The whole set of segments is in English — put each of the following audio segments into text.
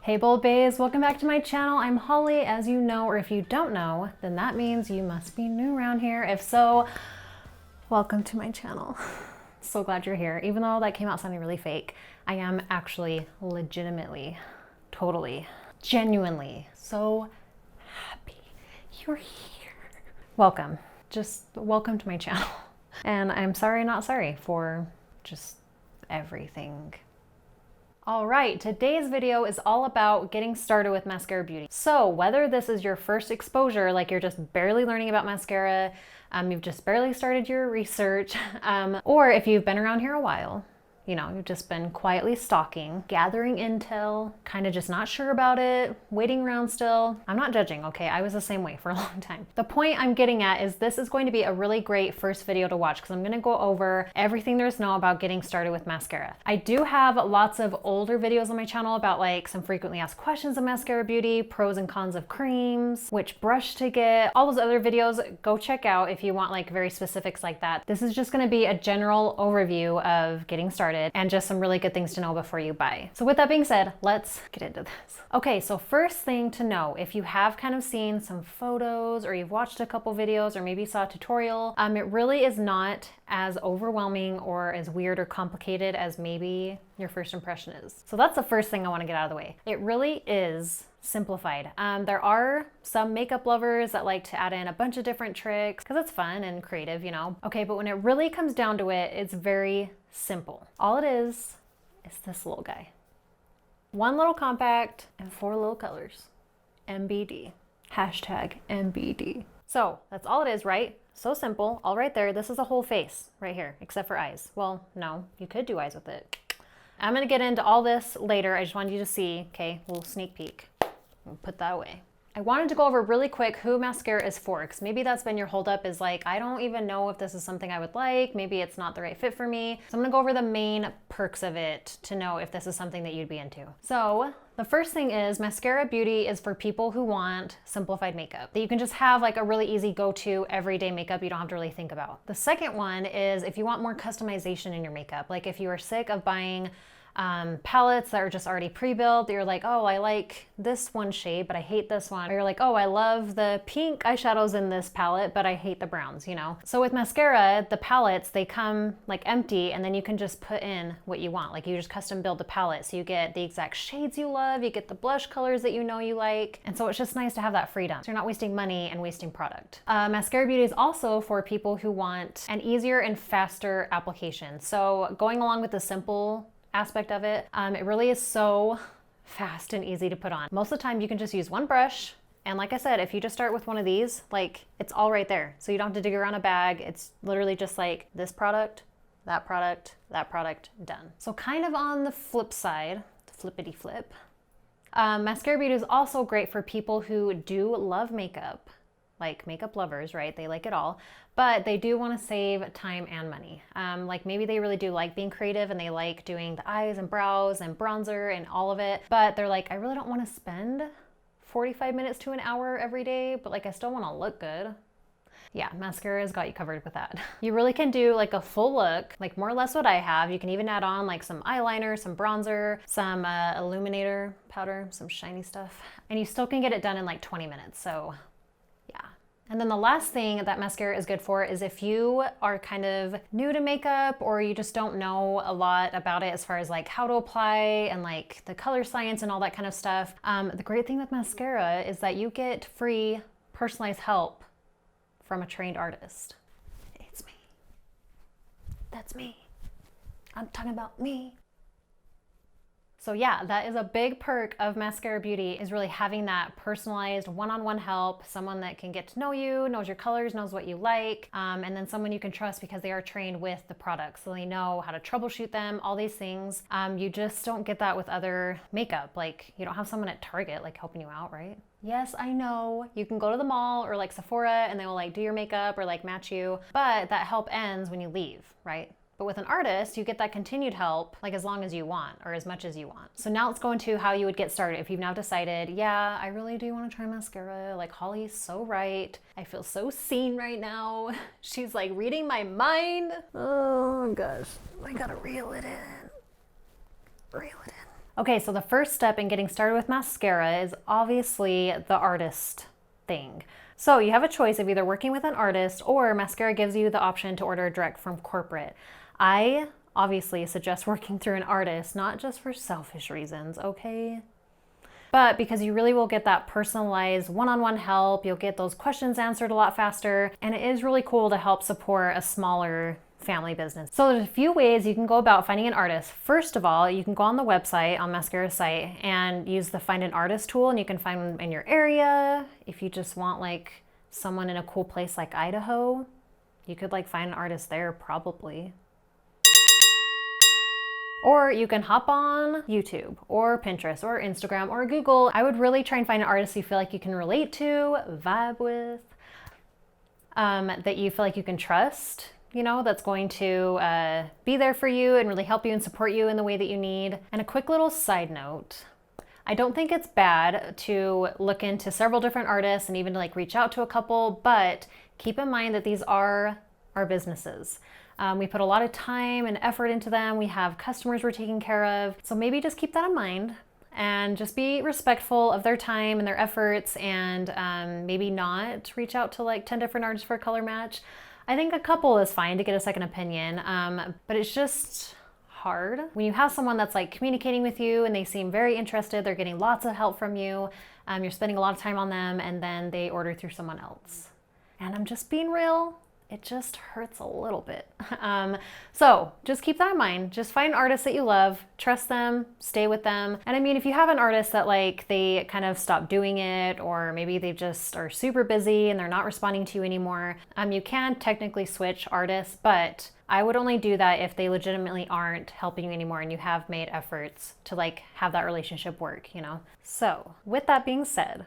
Hey bold baes, welcome back to my channel. I'm Holly, as you know, or if you don't know, then that means you must be new around here. If so, welcome to my channel. So glad you're here. Even though that came out sounding really fake, I am actually legitimately, totally, genuinely so happy you're here. Welcome. Just welcome to my channel. And I'm sorry, not sorry for just everything. All right, today's video is all about getting started with mascara beauty. So whether this is your first exposure, like you're just barely learning about mascara, you've just barely started your research, or if you've been around here a while, you know, you've just been quietly stalking, gathering intel, kind of just not sure about it, waiting around still. I'm not judging, okay? I was the same way for a long time. The point I'm getting at is this is going to be a really great first video to watch because I'm gonna go over everything there's to know about getting started with mascara. I do have lots of older videos on my channel about like some frequently asked questions of mascara beauty, pros and cons of creams, which brush to get, all those other videos, go check out if you want like very specifics like that. This is just gonna be a general overview of getting started and just some really good things to know before you buy. So with that being said, let's get into this. Okay, so first thing to know, if you have kind of seen some photos or you've watched a couple videos or maybe saw a tutorial, it really is not as overwhelming or as weird or complicated as maybe your first impression is. So that's the first thing I want to get out of the way. It really is simplified. There are some makeup lovers that like to add in a bunch of different tricks because it's fun and creative, you know? Okay, but when it really comes down to it, it's very simple. All it is this little guy. One little compact and 4 little colors. MBD. Hashtag MBD. So that's all it is, right? So simple, all right there. This is a whole face right here, except for eyes. Well, no, you could do eyes with it. I'm gonna get into all this later. I just wanted you to see, okay, a little sneak peek. I'll put that away. I wanted to go over really quick who mascara is for, because maybe that's been your holdup is like, I don't even know if this is something I would like. Maybe it's not the right fit for me. So I'm gonna go over the main perks of it to know if this is something that you'd be into. So the first thing is mascara beauty is for people who want simplified makeup that you can just have like a really easy go-to everyday makeup you don't have to really think about. The second one is if you want more customization in your makeup, like if you are sick of buying palettes that are just already pre-built, that you're like, oh, I like this one shade, but I hate this one. Or you're like, oh, I love the pink eyeshadows in this palette, but I hate the browns, you know? So with mascara, the palettes, they come like empty and then you can just put in what you want. Like you just custom build the palette. So you get the exact shades you love, you get the blush colors that you know you like. And so it's just nice to have that freedom. So you're not wasting money and wasting product. Mascara beauty is also for people who want an easier and faster application. So going along with the simple aspect of it, it really is so fast and easy to put on. Most of the time you can just use one brush, and like I said, if you just start with one of these, like it's all right there. So you don't have to dig around a bag. It's literally just like this product, that product, that product, done. So kind of on the flip side, the flippity flip, mascara beauty is also great for people who do love makeup, like makeup lovers, right? They like it all, but they do want to save time and money. Like maybe they really do like being creative and they like doing the eyes and brows and bronzer and all of it, but they're like, I really don't want to spend 45 minutes to an hour every day, but like I still want to look good. Yeah, mascara's got you covered with that. You really can do like a full look, like more or less what I have. You can even add on like some eyeliner, some bronzer, some illuminator powder, some shiny stuff, and you still can get it done in like 20 minutes. So yeah. And then the last thing that mascara is good for is if you are kind of new to makeup or you just don't know a lot about it as far as like how to apply and like the color science and all that kind of stuff. The great thing with mascara is that you get free personalized help from a trained artist. It's me. That's me. I'm talking about me. So yeah, that is a big perk of mascara beauty, is really having that personalized one-on-one help, someone that can get to know you, knows your colors, knows what you like, and then someone you can trust because they are trained with the products. So they know how to troubleshoot them, all these things. You just don't get that with other makeup. Like you don't have someone at Target like helping you out, right? Yes, I know. You can go to the mall or like Sephora and they will like do your makeup or like match you, but that help ends when you leave, right? But with an artist, you get that continued help like as long as you want or as much as you want. So now let's go into how you would get started if you've now decided, yeah, I really do want to try mascara. Like Holly's so right. I feel so seen right now. She's like reading my mind. Oh gosh, I gotta reel it in. Reel it in. Okay, so the first step in getting started with mascara is obviously the artist thing. So you have a choice of either working with an artist or Maskcara gives you the option to order direct from corporate. I obviously suggest working through an artist, not just for selfish reasons, okay? But because you really will get that personalized one-on-one help, you'll get those questions answered a lot faster, and it is really cool to help support a smaller family business. So there's a few ways you can go about finding an artist. First of all, you can go on the website, on Maskcara's site, and use the Find an Artist tool, and you can find them in your area. If you just want like someone in a cool place like Idaho, you could like find an artist there probably. Or you can hop on YouTube or Pinterest or Instagram or Google. I would really try and find an artist you feel like you can relate to, vibe with, that you feel like you can trust, you know, that's going to be there for you and really help you and support you in the way that you need. And a quick little side note, I don't think it's bad to look into several different artists and even to like reach out to a couple, but keep in mind that these are our businesses. We put a lot of time and effort into them. We have customers we're taking care of. So maybe just keep that in mind and just be respectful of their time and their efforts, and maybe not reach out to like 10 different artists for a color match. I think a couple is fine to get a second opinion, but it's just hard when you have someone that's like communicating with you and they seem very interested, they're getting lots of help from you, you're spending a lot of time on them, and then they order through someone else. And I'm just being real, it just hurts a little bit. So just keep that in mind. Just find artists that you love, trust them, stay with them. And I mean, if you have an artist that like they kind of stopped doing it, or maybe they just are super busy and they're not responding to you anymore, you can technically switch artists, but I would only do that if they legitimately aren't helping you anymore and you have made efforts to like have that relationship work, you know? So with that being said,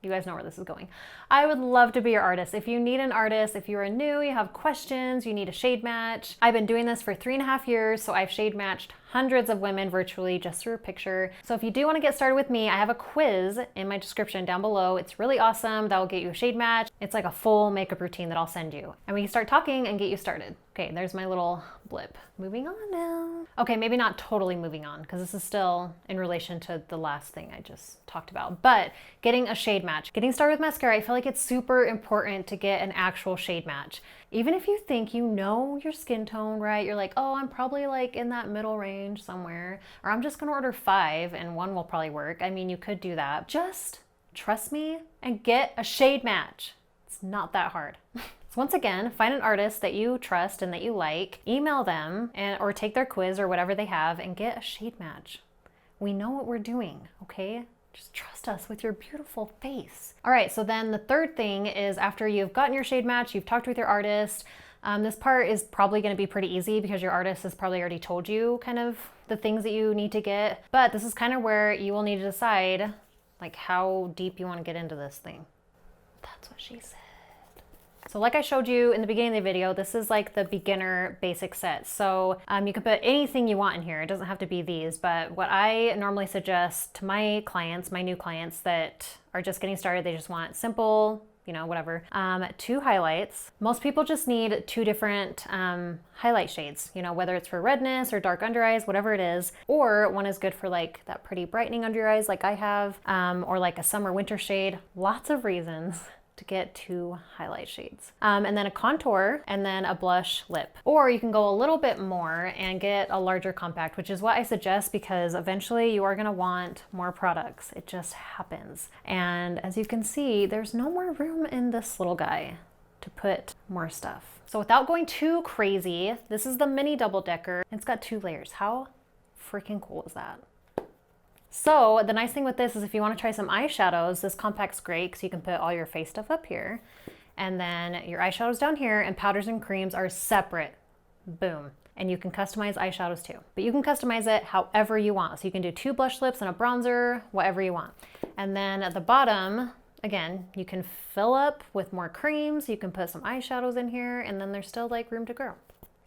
you guys know where this is going. I would love to be your artist. If you need an artist, if you are new, you have questions, you need a shade match. I've been doing this for 3.5 years, so I've shade matched hundreds of women virtually just through a picture. So if you do want to get started with me, I have a quiz in my description down below. It's really awesome. That will get you a shade match. It's like a full makeup routine that I'll send you. And we can start talking and get you started. Okay, there's my little blip. Moving on now. Okay, maybe not totally moving on because this is still in relation to the last thing I just talked about, but getting a shade match. Getting started with mascara, I feel like it's super important to get an actual shade match. Even if you think you know your skin tone, right? You're like, oh, I'm probably like in that middle range somewhere, or I'm just gonna order 5 and 1 will probably work. I mean, you could do that. Just trust me and get a shade match. It's not that hard. Once again, find an artist that you trust and that you like, email them or take their quiz or whatever they have and get a shade match. We know what we're doing, okay? Just trust us with your beautiful face. All right, so then the third thing is after you've gotten your shade match, you've talked with your artist, this part is probably gonna be pretty easy because your artist has probably already told you kind of the things that you need to get, but this is kind of where you will need to decide like how deep you wanna get into this thing. That's what she said. So like I showed you in the beginning of the video, this is like the beginner basic set. So you can put anything you want in here. It doesn't have to be these, but what I normally suggest to my clients, my new clients that are just getting started, they just want simple, you know, whatever, 2 highlights. Most people just need 2 different highlight shades, you know, whether it's for redness or dark under eyes, whatever it is, or one is good for like that pretty brightening under your eyes like I have, or like a summer winter shade. Lots of reasons to get 2 highlight shades. And then a contour and then a blush lip. Or you can go a little bit more and get a larger compact, which is what I suggest because eventually you are gonna want more products. It just happens. And as you can see, there's no more room in this little guy to put more stuff. So without going too crazy, this is the mini double decker. It's got 2 layers. How freaking cool is that? So the nice thing with this is if you want to try some eyeshadows, this compact's great because you can put all your face stuff up here and then your eyeshadows down here, and powders and creams are separate. Boom. And you can customize eyeshadows too, but you can customize it however you want. So you can do 2 blush lips and a bronzer, whatever you want. And then at the bottom, again, you can fill up with more creams. You can put some eyeshadows in here and then there's still like room to grow.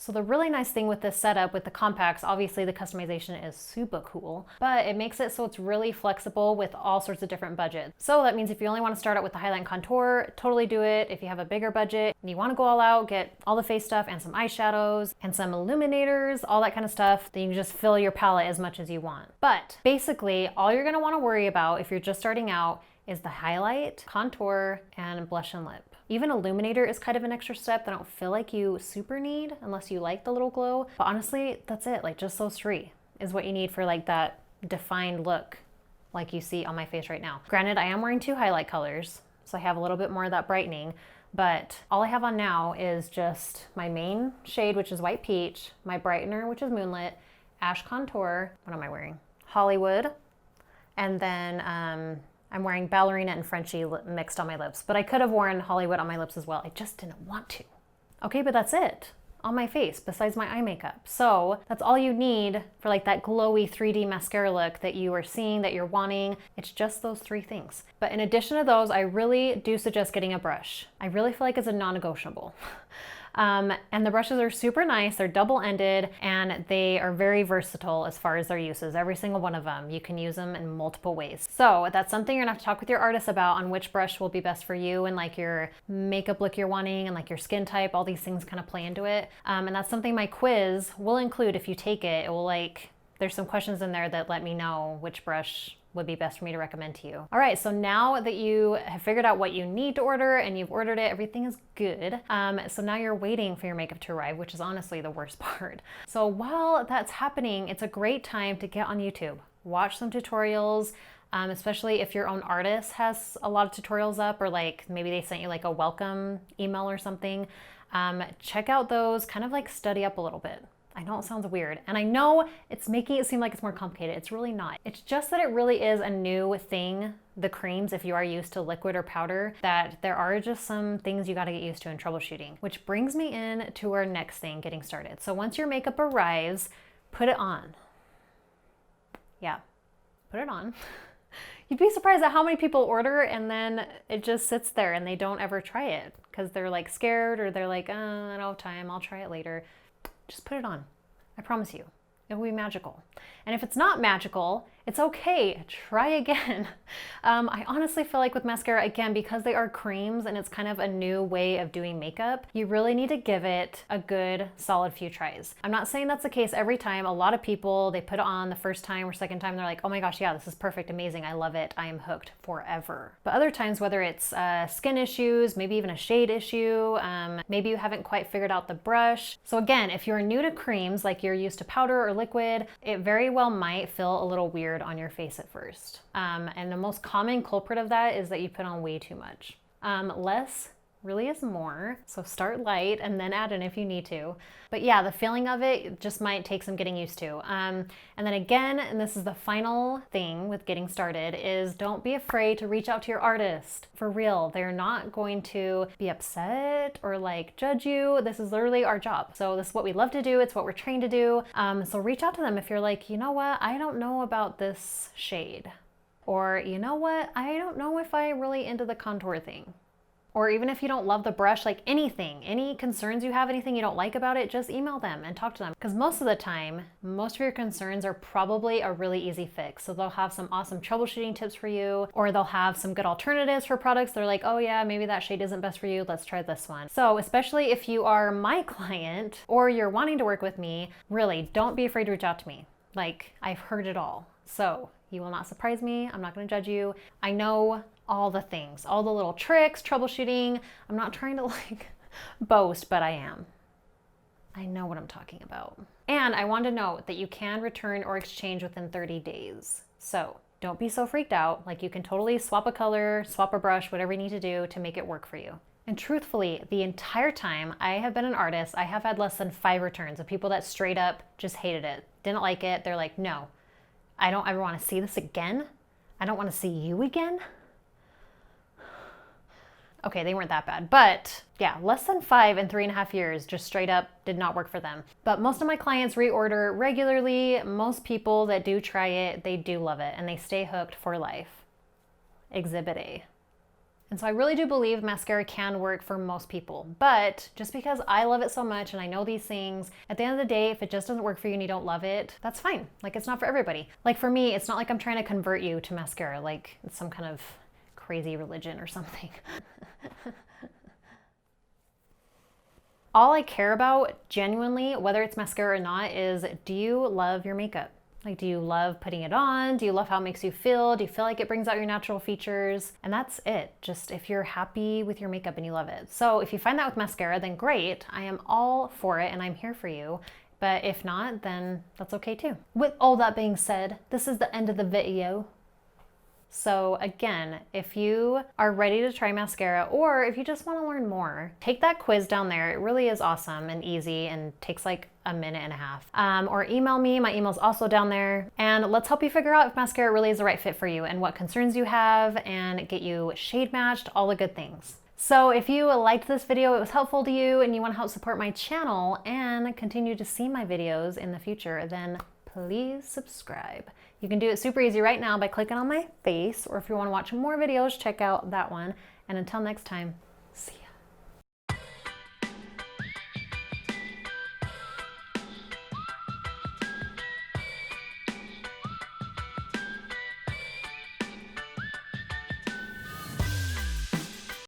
So the really nice thing with this setup with the compacts, obviously the customization is super cool, but it makes it so it's really flexible with all sorts of different budgets. So that means if you only want to start out with the highlight and contour, totally do it. If you have a bigger budget and you want to go all out, get all the face stuff and some eyeshadows and some illuminators, all that kind of stuff, then you can just fill your palette as much as you want. But basically, all you're going to want to worry about if you're just starting out is the highlight, contour, and blush and lip. Even illuminator is kind of an extra step that I don't feel like you super need unless you like the little glow. But honestly, that's it. Like just those three is what you need for like that defined look like you see on my face right now. Granted, I am wearing 2 highlight colors, so I have a little bit more of that brightening, but all I have on now is just my main shade, which is white peach, my brightener, which is moonlit, ash contour, what am I wearing? Hollywood, and then I'm wearing ballerina and Frenchie mixed on my lips, but I could have worn Hollywood on my lips as well. I just didn't want to. Okay, but that's it on my face besides my eye makeup. So that's all you need for like that glowy 3D mascara look that you are seeing, that you're wanting. It's just those 3 things. But in addition to those, I really do suggest getting a brush. I really feel like it's a non-negotiable. And the brushes are super nice. They're double-ended and they are very versatile as far as their uses. Every single one of them, you can use them in multiple ways. So that's something you're gonna have to talk with your artist about on which brush will be best for you and like your makeup look you're wanting and like your skin type. All these things kind of play into it. And that's something my quiz will include if you take it. It will like, there's some questions in there that let me know which brush would be best for me to recommend to you. All right, so now that you have figured out what you need to order and you've ordered it, everything is good. So now you're waiting for your makeup to arrive, which is honestly the worst part. So while that's happening, it's a great time to get on YouTube, watch some tutorials, especially if your own artist has a lot of tutorials up or like maybe they sent you like a welcome email or something. Check out those, kind of like study up a little bit. I know it sounds weird, and I know it's making it seem like it's more complicated. It's really not. It's just that it really is a new thing, the creams, if you are used to liquid or powder, that there are just some things you gotta get used to in troubleshooting, which brings me in to our next thing, getting started. So once your makeup arrives, put it on. Yeah, put it on. You'd be surprised at how many people order and then it just sits there and they don't ever try it because they're like scared or they're like, I don't have time, I'll try it later. Just put it on. I promise you, it will be magical. And if it's not magical, it's okay. Try again. I honestly feel like with mascara, again, because they are creams and it's kind of a new way of doing makeup, you really need to give it a good, solid few tries. I'm not saying that's the case every time. A lot of people, they put it on the first time or second time, they're like, oh my gosh, yeah, this is perfect, amazing, I love it, I am hooked forever. But other times, whether it's skin issues, maybe even a shade issue, maybe you haven't quite figured out the brush. So again, if you're new to creams, like you're used to powder or liquid, it very well might feel a little weird on your face at first. And the most common culprit of that is that you put on way too much. Less really is more. So start light and then add in if you need to. But yeah, the feeling of it just might take some getting used to. And then again, and this is the final thing with getting started, is don't be afraid to reach out to your artist. For real, they're not going to be upset or like judge you. This is literally our job. So this is what we love to do. It's what we're trained to do. So reach out to them if you're like, you know what, I don't know about this shade. Or you know what, I don't know if I'm really into the contour thing. Or even if you don't love the brush, like anything, any concerns you have, anything you don't like about it, just email them and talk to them. Because most of the time, most of your concerns are probably a really easy fix. So they'll have some awesome troubleshooting tips for you, or they'll have some good alternatives for products. They're like, oh yeah, maybe that shade isn't best for you. Let's try this one. So especially if you are my client or you're wanting to work with me, really don't be afraid to reach out to me. Like, I've heard it all. So you will not surprise me. I'm not going to judge you. I know all the things, all the little tricks, troubleshooting. I'm not trying to like boast, but I am. I know what I'm talking about. And I want to note that you can return or exchange within 30 days. So don't be so freaked out. Like you can totally swap a color, swap a brush, whatever you need to do to make it work for you. And truthfully, the entire time I have been an artist, I have had less than 5 returns of people that straight up just hated it, didn't like it. They're like, no, I don't ever want to see this again. I don't want to see you again. Okay, they weren't that bad, but yeah, less than 5 in 3.5 years just straight up did not work for them. But most of my clients reorder regularly. Most people that do try it, they do love it and they stay hooked for life. Exhibit A. And so I really do believe mascara can work for most people, but just because I love it so much and I know these things, at the end of the day, if it just doesn't work for you and you don't love it, that's fine. Like, it's not for everybody. Like for me, it's not like I'm trying to convert you to mascara, like it's some kind of crazy religion or something. All I care about genuinely, whether it's mascara or not, is do you love your makeup? Like, do you love putting it on? Do you love how it makes you feel? Do you feel like it brings out your natural features? And that's it. Just if you're happy with your makeup and you love it. So if you find that with mascara, then great. I am all for it and I'm here for you. But if not, then that's okay too. With all that being said, this is the end of the video. So again, if you are ready to try mascara or if you just want to learn more, take that quiz down there. It really is awesome and easy and takes like a minute and a half. Or email me, my email's also down there. And let's help you figure out if mascara really is the right fit for you and what concerns you have and get you shade matched, all the good things. So if you liked this video, it was helpful to you and you want to help support my channel and continue to see my videos in the future, then please subscribe. You can do it super easy right now by clicking on my face, or if you want to watch more videos, check out that one. And until next time, see ya.